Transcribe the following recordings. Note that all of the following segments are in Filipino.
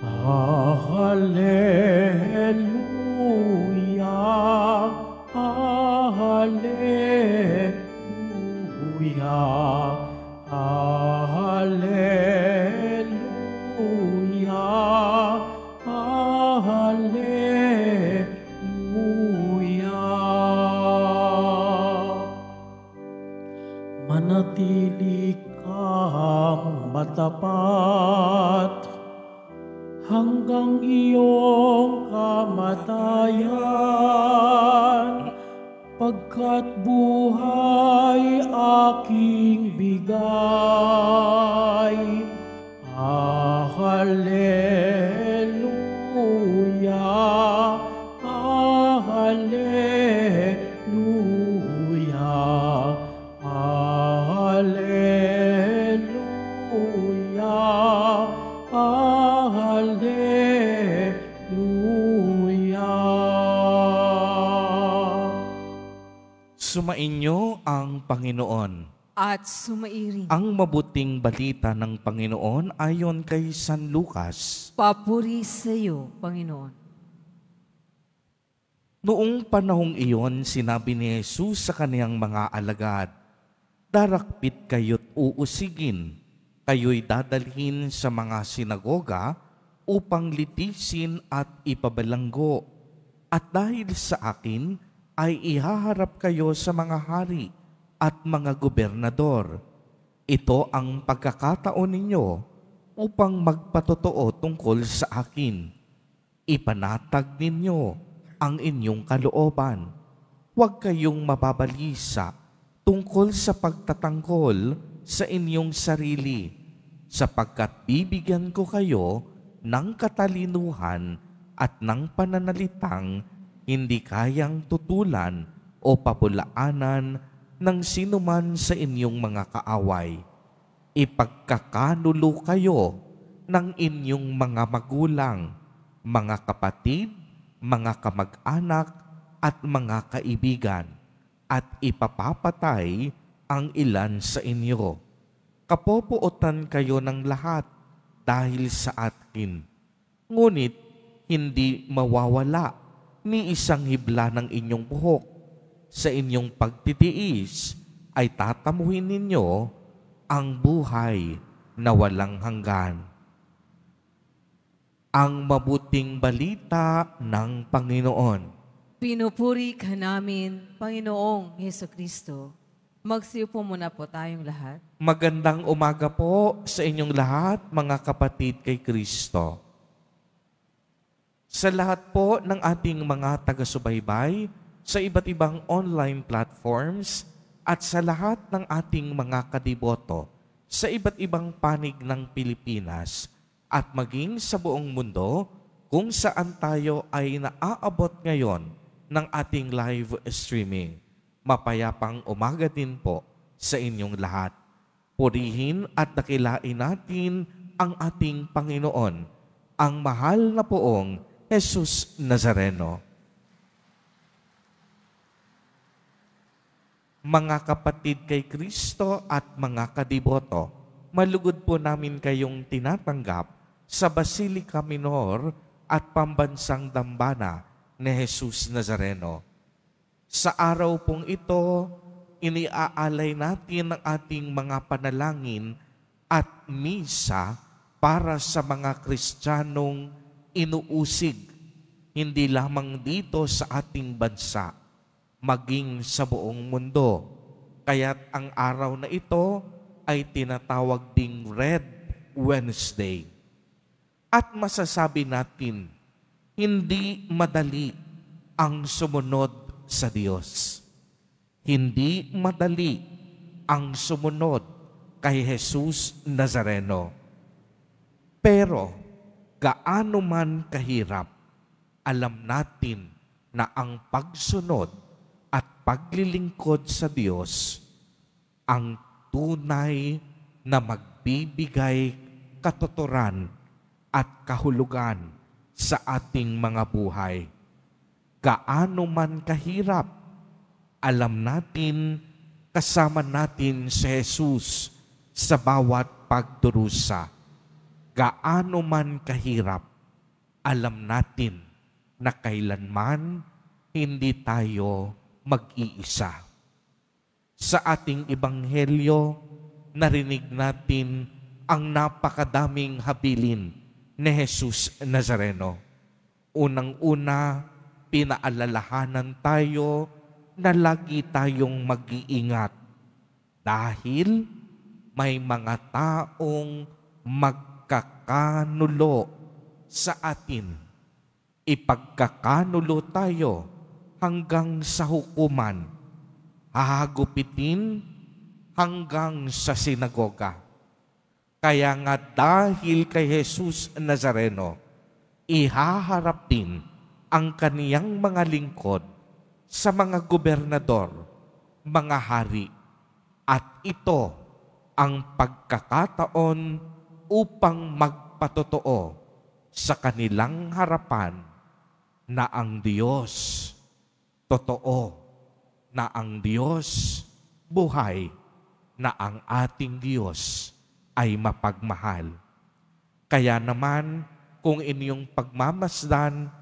Hallelujah, Hallelujah, Hallelujah, Hallelujah. Manatili kang matapat hanggang iyong kamatayan, pagkat buhay aking bigay. Hallelujah, Hallelujah, Hallelujah, Hallelujah. Sumainyo ang Panginoon. At sumairin. Ang mabuting balita ng Panginoon ayon kay San Lucas. Papuri sa iyo, Panginoon. Noong panahong iyon, sinabi ni Jesus sa kaniyang mga alagad, "Darakpit kayo't uusigin, kayo'y dadalhin sa mga sinagoga upang litisin at ipabalanggo. At dahil sa akin, ay ihaharap kayo sa mga hari at mga gobernador. Ito ang pagkakataon ninyo upang magpatotoo tungkol sa akin. Ipanatag ninyo ang inyong kalooban. Huwag kayong mababalisa tungkol sa pagtatanggol sa inyong sarili, sapagkat bibigyan ko kayo ng katalinuhan at ng pananalitang hindi kayang tutulan o papulaanan ng sinuman sa inyong mga kaaway. Ipagkakanulo kayo ng inyong mga magulang, mga kapatid, mga kamag-anak at mga kaibigan, at ipapapatay ang ilan sa inyo. Kapopuotan kayo ng lahat dahil sa akin. Ngunit hindi mawawala ni isang hibla ng inyong buhok. Sa inyong pagtitiis ay tatamuhin ninyo ang buhay na walang hanggan." Ang mabuting balita ng Panginoon. Pinupuri ka namin, Panginoong Hesukristo. Magsiupo muna po tayong lahat. Magandang umaga po sa inyong lahat, mga kapatid kay Kristo. Sa lahat po ng ating mga taga-subaybay, sa iba't ibang online platforms, at sa lahat ng ating mga kadiboto sa iba't ibang panig ng Pilipinas at maging sa buong mundo kung saan tayo ay naaabot ngayon ng ating live streaming. Mapayapang umaga din po sa inyong lahat. Purihin at dakilain natin ang ating Panginoon, ang mahal na poong Jesus Nazareno. Mga kapatid kay Kristo at mga kadiboto, malugod po namin kayong tinatanggap sa Basilica Minor at Pambansang Dambana ni Jesus Nazareno. Sa araw pong ito, iniaalay natin ang ating mga panalangin at misa para sa mga Kristiyanong inuusig, hindi lamang dito sa ating bansa, maging sa buong mundo. Kaya't ang araw na ito ay tinatawag ding Red Wednesday. At masasabi natin, hindi madali ang sumunod sa Diyos. Hindi madali ang sumunod kay Jesus Nazareno. Pero gaano man kahirap, alam natin na ang pagsunod at paglilingkod sa Diyos ang tunay na magbibigay katuturan at kahulugan sa ating mga buhay. Gaano man kahirap, alam natin kasama natin si Jesus sa bawat pagdurusa. Gaano man kahirap, alam natin na kailanman hindi tayo mag-iisa. Sa ating ebanghelyo, narinig natin ang napakadaming habilin ni Jesus Nazareno. Unang-una, pinaalalahanan tayo na lagi tayong mag-iingat dahil may mga taong magkakanulo sa atin. Ipagkakanulo tayo hanggang sa hukuman, hahagupitin hanggang sa sinagoga. Kaya nga dahil kay Jesus Nazareno, ihaharap din ang kaniyang mga lingkod sa mga gobernador, mga hari, at ito ang pagkakataon upang magpatotoo sa kanilang harapan na ang Diyos totoo, na ang Diyos buhay, na ang ating Diyos ay mapagmahal. Kaya naman, kung inyong pagmamasdan,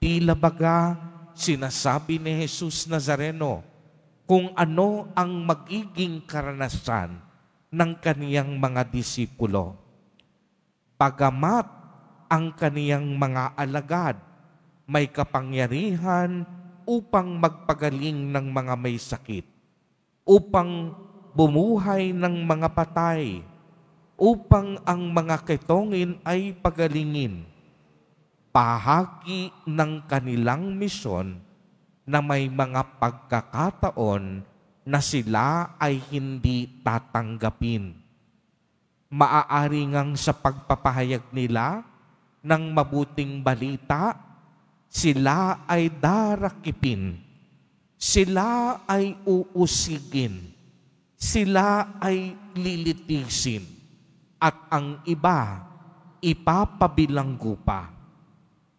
tila baga sinasabi ni Jesus Nazareno kung ano ang magiging karanasan ng kaniyang mga disipulo. Bagamat ang kaniyang mga alagad may kapangyarihan upang magpagaling ng mga may sakit, upang bumuhay ng mga patay, upang ang mga ketongin ay pagalingin. Bahagi ng kanilang misyon na may mga pagkakataon na sila ay hindi tatanggapin. Maaari ngang sa pagpapahayag nila ng mabuting balita, sila ay darakipin, sila ay uusigin, sila ay lilitisin, at ang iba ipapabilanggo pa.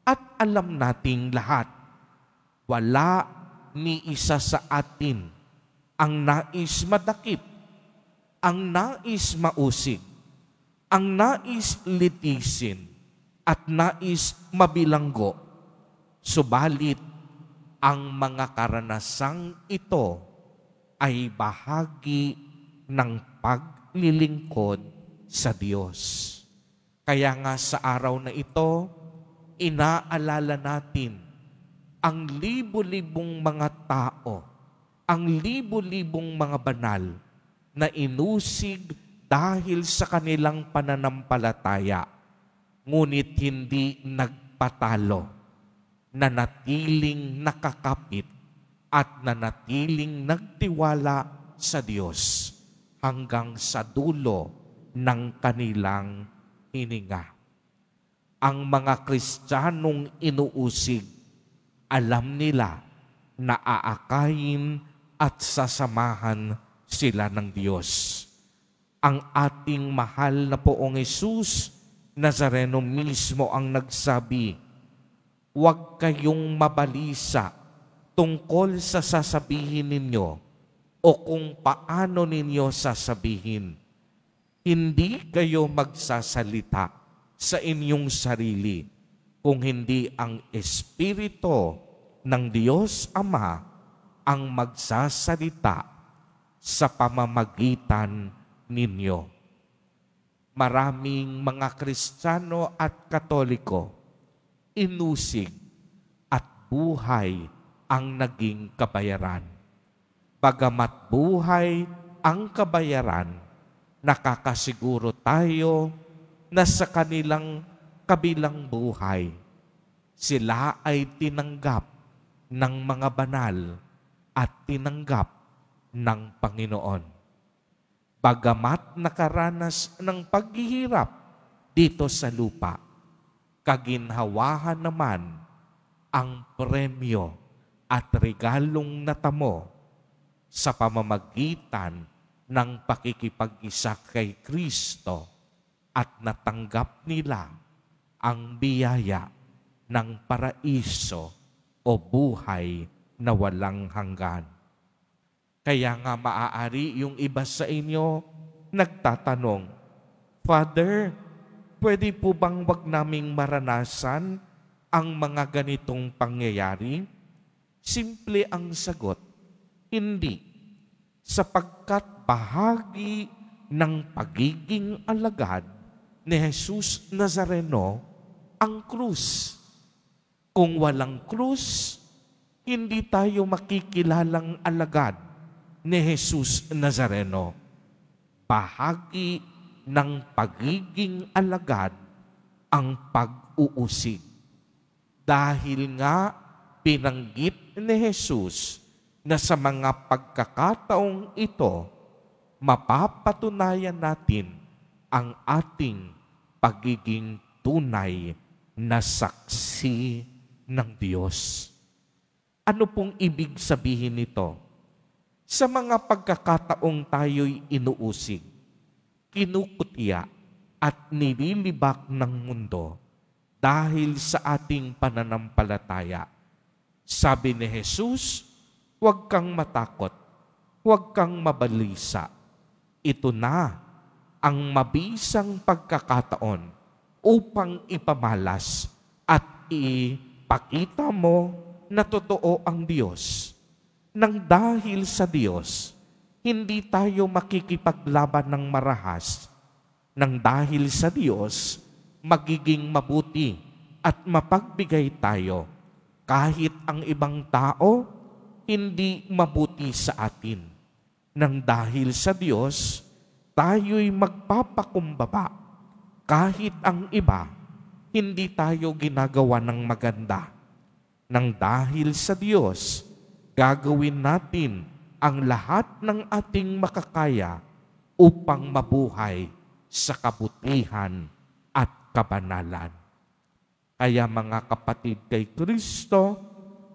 At alam nating lahat, wala ni isa sa atin ang nais madakip, ang nais mausig, ang nais litisin, at nais mabilanggo. Subalit, ang mga karanasang ito ay bahagi ng paglilingkod sa Diyos. Kaya nga sa araw na ito, inaalala natin ang libo-libong mga tao, ang libo-libong mga banal na inusig dahil sa kanilang pananampalataya, ngunit hindi nagpatalo, nanatiling nakakapit at nanatiling nagtiwala sa Diyos hanggang sa dulo ng kanilang hininga. Ang mga Kristiyanong inuusig, alam nila na aakayin at sasamahan sila ng Diyos. Ang ating mahal na Poong Jesus Nazareno mismo ang nagsabi, "Huwag kayong mabalisa tungkol sa sasabihin ninyo o kung paano ninyo sasabihin. Hindi kayo magsasalita sa inyong sarili, kung hindi ang Espiritu ng Diyos Ama ang magsasalita sa pamamagitan ninyo." Maraming mga Kristiyano at Katoliko, inusig at buhay ang naging kabayaran. Bagamat buhay ang kabayaran, nakakasiguro tayo na sa kanilang kabilang buhay, sila ay tinanggap ng mga banal at tinanggap ng Panginoon. Bagamat nakaranas ng paghihirap dito sa lupa, kaginhawahan naman ang premyo at regalong natamo sa pamamagitan ng pakikipag-isa kay Kristo, at natanggap nila ang biyaya ng paraiso o buhay na walang hanggan. Kaya nga maaari yung iba sa inyo nagtatanong, "Father, pwede po bang wag naming maranasan ang mga ganitong pangyayari? Simple ang sagot, hindi. Sapagkat bahagi ng pagiging alagad ni Jesus Nazareno ang krus. Kung walang krus, hindi tayo makikilalang alagad ni Jesus Nazareno. Bahagi ng pagiging alagad ang pag-uusig. Dahil nga binanggit ni Jesus na sa mga pagkakataong ito, mapapatunayan natin ang ating pagiging tunay na saksi ng Diyos. Ano pong ibig sabihin nito? Sa mga pagkakataong tayo'y inuusig, kinukutya at nililibak ng mundo dahil sa ating pananampalataya. Sabi ni Jesus, huwag kang matakot, huwag kang mabalisa. Ito na ang mabisang pagkakataon upang ipamalas at ipakita mo na totoo ang Diyos. Nang dahil sa Diyos, hindi tayo makikipaglaban ng marahas. Nang dahil sa Diyos, magiging mabuti at mapagbigay tayo kahit ang ibang tao hindi mabuti sa atin. Nang dahil sa Diyos, tayo'y magpapakumbaba kahit ang iba hindi tayo ginagawa ng maganda. Nang dahil sa Diyos, gagawin natin ang lahat ng ating makakaya upang mabuhay sa kabutihan at kabanalan. Kaya mga kapatid kay Kristo,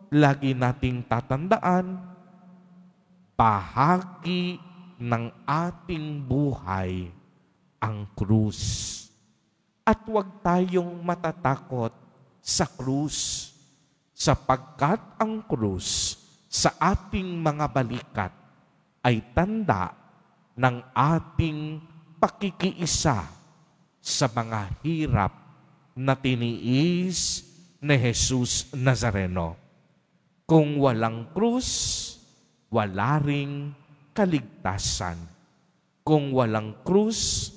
lagi nating tatandaan, bahagi ng ating buhay ang krus. At huwag tayong matatakot sa krus, sapagkat ang krus sa ating mga balikat ay tanda ng ating pakikiisa sa mga hirap na tiniis ni Jesus Nazareno. Kung walang krus, wala ring kaligtasan. Kung walang krus,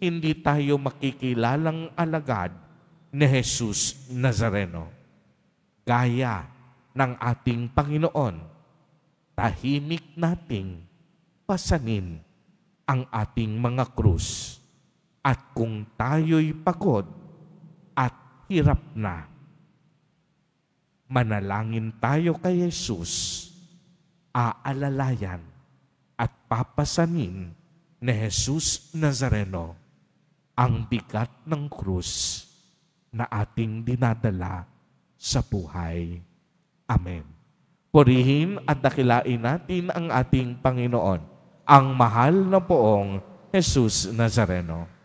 hindi tayo makikilalang alagad ni Jesus Nazareno. Gaya ng ating Panginoon, tahimik nating pasanin ang ating mga krus. At kung tayo'y pagod at hirap na, manalangin tayo kay Jesus, aalalayan at papasanin ni Jesus Nazareno ang bigat ng krus na ating dinadala sa buhay. Amen. Purihin at dakilain natin ang ating Panginoon, ang mahal na poong Jesus Nazareno.